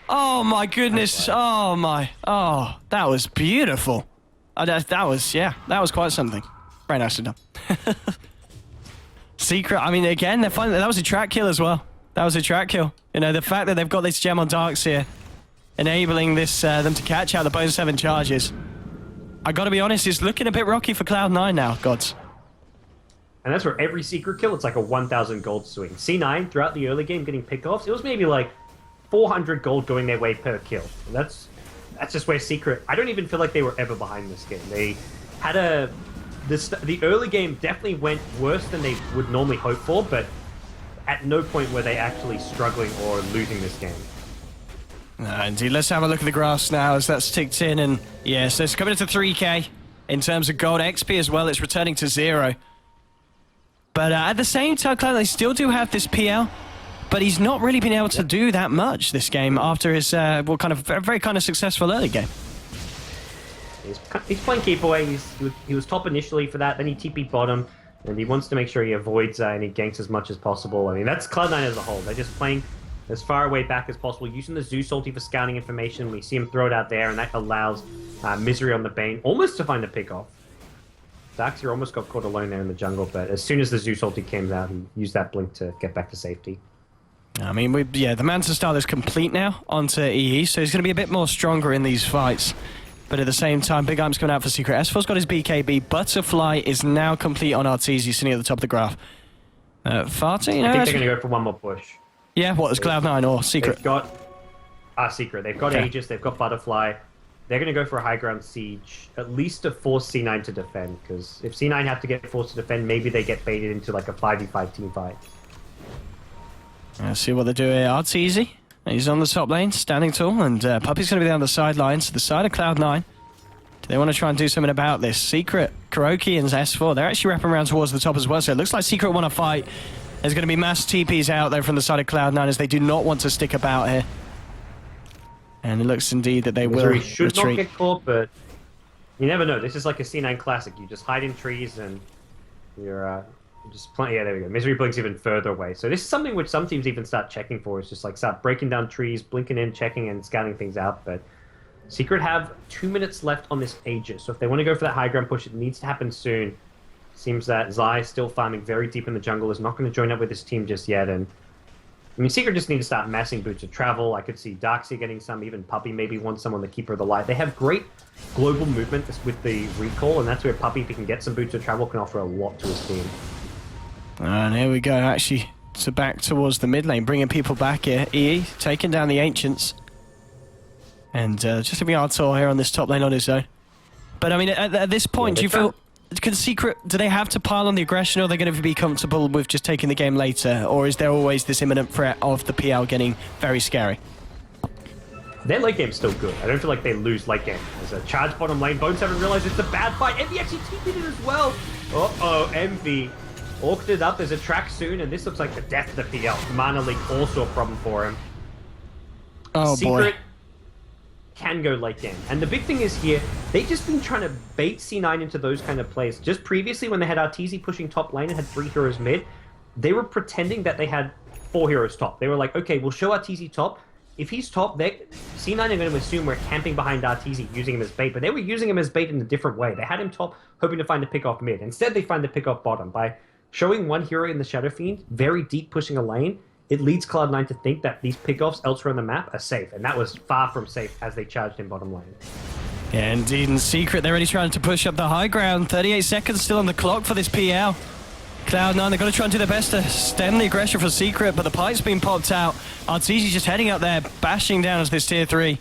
Oh my goodness. Oh my. Oh, that was beautiful. That was quite something. Very nicely done. Secret, I mean, again, they're fine. That was a track kill as well. That was a track kill. You know, the fact that they've got this gem on Darks here, enabling this them to catch out the bonus 7 charges. I gotta be honest, it's looking a bit rocky for Cloud9 now, gods. And that's where every secret kill, it's like a 1,000 gold swing. C9, throughout the early game, getting pickoffs, it was maybe like 400 gold going their way per kill. And that's just where Secret... I don't even feel like they were ever behind this game. They had the early game definitely went worse than they would normally hope for, but at no point were they actually struggling or losing this game. Indeed, let's have a look at the graphs now as that's ticked in, and yes, it's coming into 3k in terms of gold XP as well. It's returning to 0. But at the same time, they still do have this PL, but he's not really been able to do that much this game after his very kind of successful early game. He's playing keep away. He was top initially for that, then he TP'd bottom, and he wants to make sure he avoids any ganks as much as possible. I mean, that's Cloud9 as a whole. They're just playing as far away back as possible, using the Zeus ulti for scouting information. We see him throw it out there, and that allows Misery on the Bane almost to find a pick-off. Daxir almost got caught alone there in the jungle, but as soon as the Zeus ulti came out, he used that blink to get back to safety. I mean, the Manta style is complete now onto EE, so he's going to be a bit more stronger in these fights. But at the same time, Big Arm's coming out for Secret. S4's got his BKB. Butterfly is now complete on Arteezy, sitting at the top of the graph. Farty, you know... I think they're going to go for one more push. Yeah, what, is Cloud9 or Secret? They've got... Secret. They've got Aegis, they've got Butterfly. They're going to go for a high ground siege, at least to force C9 to defend, because if C9 have to get forced to defend, maybe they get baited into like a 5v5 team fight. Let's see what they do here. Arteezy. He's on the top lane, standing tall, and Puppy's going to be down the sidelines to the side of Cloud9. Do they want to try and do something about this? Secret, Kuroki, and S4, they're actually wrapping around towards the top as well, so it looks like Secret want to fight. There's going to be mass TPs out there from the side of Cloud9 as they do not want to stick about here. And it looks indeed that they will retreat. Should not get caught, but you never know. This is like a C9 classic. You just hide in trees and you're... just plenty. Yeah, there we go. Misery blinks even further away. So this is something which some teams even start checking for. Is just like start breaking down trees, blinking in, checking and scouting things out. But Secret have 2 minutes left on this Aegis. So if they want to go for that high ground push, it needs to happen soon. Seems that Zai still farming very deep in the jungle, is not going to join up with this team just yet. And I mean, Secret just need to start massing boots of travel. I could see Darkseid getting some, even Puppy maybe wants someone the Keeper of the Light. They have great global movement with the recall, and that's where Puppy, if he can get some boots of travel, can offer a lot to his team. And here we go, actually, to back towards the mid lane, bringing people back here. EE taking down the Ancients. And just a Artor here on this top lane on his own. But I mean, at this point, do you feel... Can Secret, do they have to pile on the aggression, or are they going to be comfortable with just taking the game later? Or is there always this imminent threat of the PL getting very scary? Their late game's still good. I don't feel like they lose late game. There's a charge bottom lane. Bones haven't realized it's a bad fight. Envy actually TP'd it as well. Uh-oh, Envy orked it up. There's a track soon, and this looks like the death of the PL. Mana leak also a problem for him. Oh, Secret boy. Can go late game. And the big thing is here, they've just been trying to bait C9 into those kind of plays. Just previously, when they had Arteezy pushing top lane and had 3 heroes mid, they were pretending that they had 4 heroes top. They were like, okay, we'll show Arteezy top. If he's top, C9 are going to assume we're camping behind Arteezy, using him as bait, but they were using him as bait in a different way. They had him top, hoping to find a pick off mid. Instead, they find the pick off bottom. By showing one hero in the Shadow Fiend, very deep pushing a lane, it leads Cloud9 to think that these pickoffs elsewhere on the map are safe, and that was far from safe as they charged in bottom lane. Yeah, indeed, in Secret, they're already trying to push up the high ground. 38 seconds still on the clock for this PL. Cloud9, they've got to try and do their best to stem the aggression for Secret, but the pipe's been popped out. Arteezy just heading up there, bashing down as this tier 3.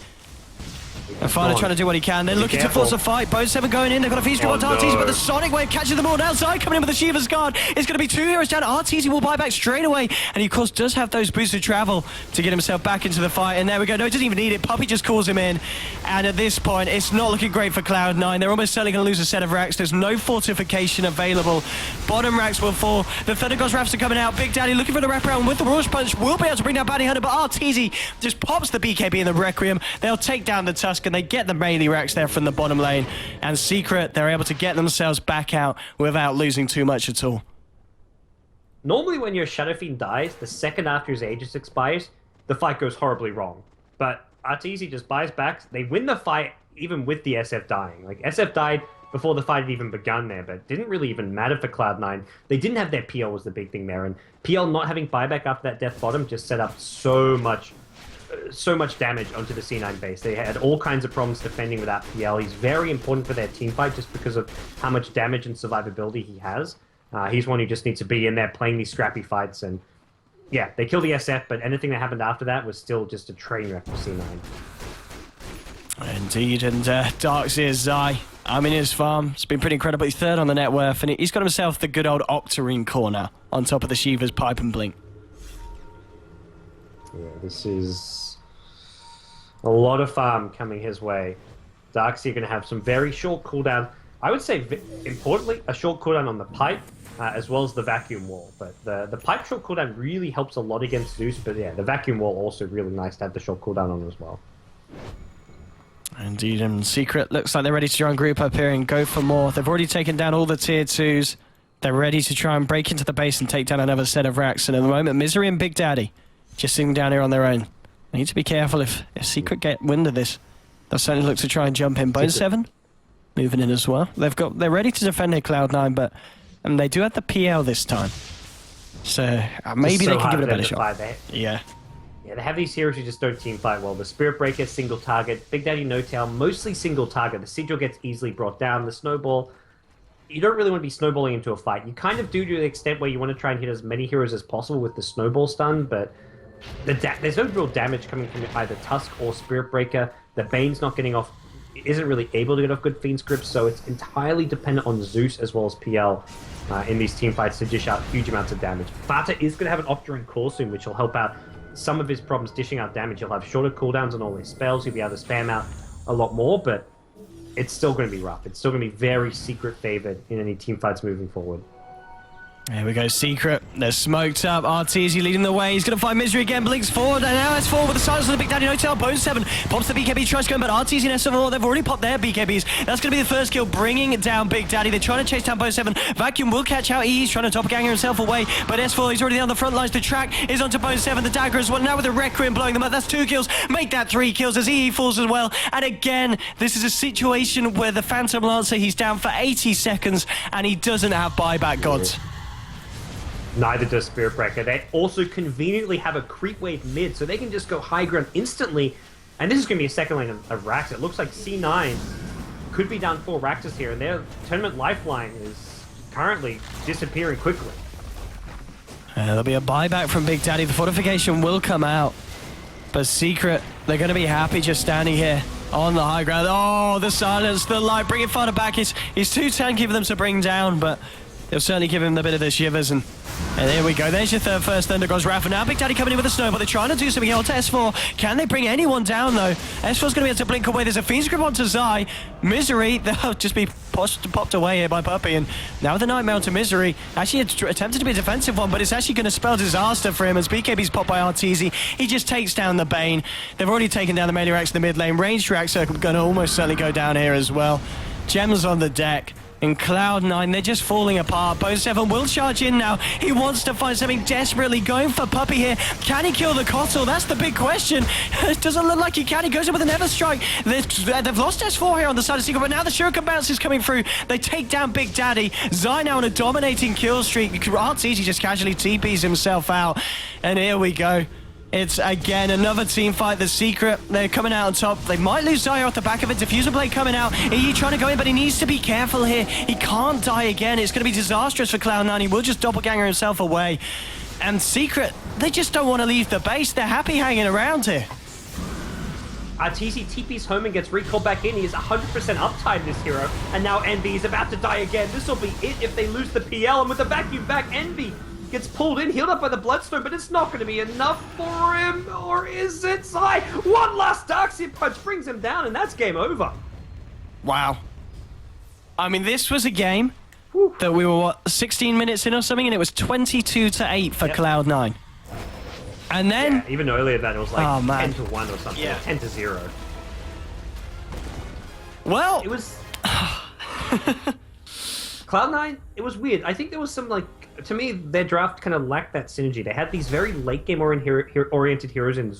And finally trying to do what he can. They're looking to force a fight. Bone 7 going in. They've got a feast on Arteezy, but the Sonic Wave catches them all. Now Zai coming in with the Shiva's Guard. It's going to be 2 heroes down. Arteezy will buy back straight away. And he, of course, does have those boosted travel to get himself back into the fight. And there we go. No, he doesn't even need it. Puppy just calls him in. And at this point, it's not looking great for Cloud9. They're almost certainly going to lose a set of racks. There's no fortification available. Bottom racks will fall. The Thundergod's Rafts are coming out. Big Daddy looking for the wraparound with the Rush Punch. Will be able to bring down Bounty Hunter, but Arteezy just pops the BKB in the Requiem. They'll take down the Tusk, and they get the melee racks there from the bottom lane. And Secret, they're able to get themselves back out without losing too much at all. Normally when your Shadow Fiend dies, the second after his Aegis expires, the fight goes horribly wrong. But Arteezy just buys back. They win the fight even with the SF dying. Like, SF died before the fight had even begun there, but it didn't really even matter for Cloud9. They didn't have their PL was the big thing there, and PL not having buyback after that death bottom just set up so much damage onto the C9 base. They had all kinds of problems defending without PL. He's very important for their team fight just because of how much damage and survivability he has. He's one who just needs to be in there playing these scrappy fights, and yeah, they killed the SF, but anything that happened after that was still just a train wreck for C9. Indeed, and Darkseer's Zai. I'm in his farm. It's been pretty incredible. He's third on the net worth, and he's got himself the good old Octarine core now on top of the Shiva's Pipe and Blink. Yeah, this is a lot of farm coming his way. Darkseer going to have some very short cooldown. I would say, importantly, a short cooldown on the pipe, as well as the vacuum wall. But the pipe short cooldown really helps a lot against Zeus, but yeah, the vacuum wall also really nice to have the short cooldown on as well. Indeed, and Secret looks like they're ready to try and group up here and go for more. They've already taken down all the tier 2s. They're ready to try and break into the base and take down another set of racks. And at the moment, Misery and Big Daddy just sitting down here on their own. They need to be careful if Secret get wind of this. They'll certainly look to try and jump in. Bone 7 moving in as well. They're ready to defend their Cloud9, but they do have the PL this time. So maybe they can give it a better shot. Yeah. Yeah, they have these heroes who just don't team fight well. The Spirit Breaker, single target. Big Daddy, No Tail, mostly single target. The Sigil gets easily brought down. The Snowball, you don't really want to be snowballing into a fight. You kind of do to the extent where you want to try and hit as many heroes as possible with the Snowball stun, but there's no real damage coming from either Tusk or Spirit Breaker. The Bane's not getting off, isn't really able to get off good Fiend scripts, so it's entirely dependent on Zeus as well as PL in these team fights to dish out huge amounts of damage. Fata is going to have an Octarine core soon, which will help out some of his problems dishing out damage. He'll have shorter cooldowns on all his spells. He'll be able to spam out a lot more, but it's still going to be rough. It's still going to be very Secret favored in any team fights moving forward. Here we go, Secret. They're smoked up. Arteezy leading the way. He's going to find Misery again. Blinks forward. And now it's forward with the silence of the Big Daddy No Tail. Bone 7 pops the BKB. Tries to go, but Arteezy and S4, they've already popped their BKBs. That's going to be the first kill, bringing down Big Daddy. They're trying to chase down Bone 7. Vacuum will catch out. He's trying to doppelganger himself away. But S4, he's already on the front lines. The track is onto Bone 7. The dagger as well. Now with the Requiem blowing them up. That's 2 kills. Make that 3 kills as EE falls as well. And again, this is a situation where the Phantom Lancer, he's down for 80 seconds and he doesn't have buyback gods. Neither does Spirit Breaker. They also conveniently have a creep wave mid, so they can just go high ground instantly. And this is going to be a second lane of Rax. It looks like C9 could be down 4 Raxes here, and their tournament lifeline is currently disappearing quickly. There'll be a buyback from Big Daddy. The fortification will come out. But Secret, they're going to be happy just standing here on the high ground. Oh, the silence, the light, bringing Fana back. It's too tanky for them to bring down, but they'll certainly give him a bit of the shivers. And there we go. There's your third first Thunder Gods Wrath. And now Big Daddy coming in with a snowball. They're trying to do something else to S4. Can they bring anyone down, though? S4's going to be able to blink away. There's a Fiend Script onto Zai. Misery, they'll just be popped away here by Puppy. And now the Nightmare onto Misery. Actually, attempted to be a defensive one, but it's actually going to spell disaster for him as BKB's popped by Arteezy. He just takes down the Bane. They've already taken down the melee racks in the mid lane. Ranged racks are going to almost certainly go down here as well. Gems on the deck. In Cloud9, they're just falling apart. Bone 7 will charge in now. He wants to find something desperately. Going for Puppy here. Can he kill the Kotal? That's the big question. It doesn't look like he can. He goes in with a Nether Strike. They've lost S4 here on the side of Secret, but now the Shuriken bounce is coming through. They take down Big Daddy. Zai now on a dominating kill streak. Arteezy just casually TPs himself out. And here we go. It's, again, another team fight. The Secret, they're coming out on top. They might lose Zaya off the back of it. Diffuser Blade coming out. He trying to go in, but he needs to be careful here. He can't die again. It's going to be disastrous for Cloud9. He will just doppelganger himself away. And Secret, they just don't want to leave the base. They're happy hanging around here. Arteezy TP's home and gets recalled back in. He is 100% uptime, this hero. And now Envy is about to die again. This will be it if they lose the PL. And with the vacuum back, Envy gets pulled in, healed up by the Bloodstone, but it's not going to be enough for him. Or is it? Zai, one last Darkseer punch brings him down, and that's game over. Wow. I mean, this was a game that we were, what, 16 minutes in or something, and it was 22-8 for Cloud9. And then... Yeah, even earlier than it was like 10-1 or something, or 10-0. Well... It was... Cloud9, it was weird. I think there was some, like, to me, their draft kind of lacked that synergy. They had these very late game oriented heroes in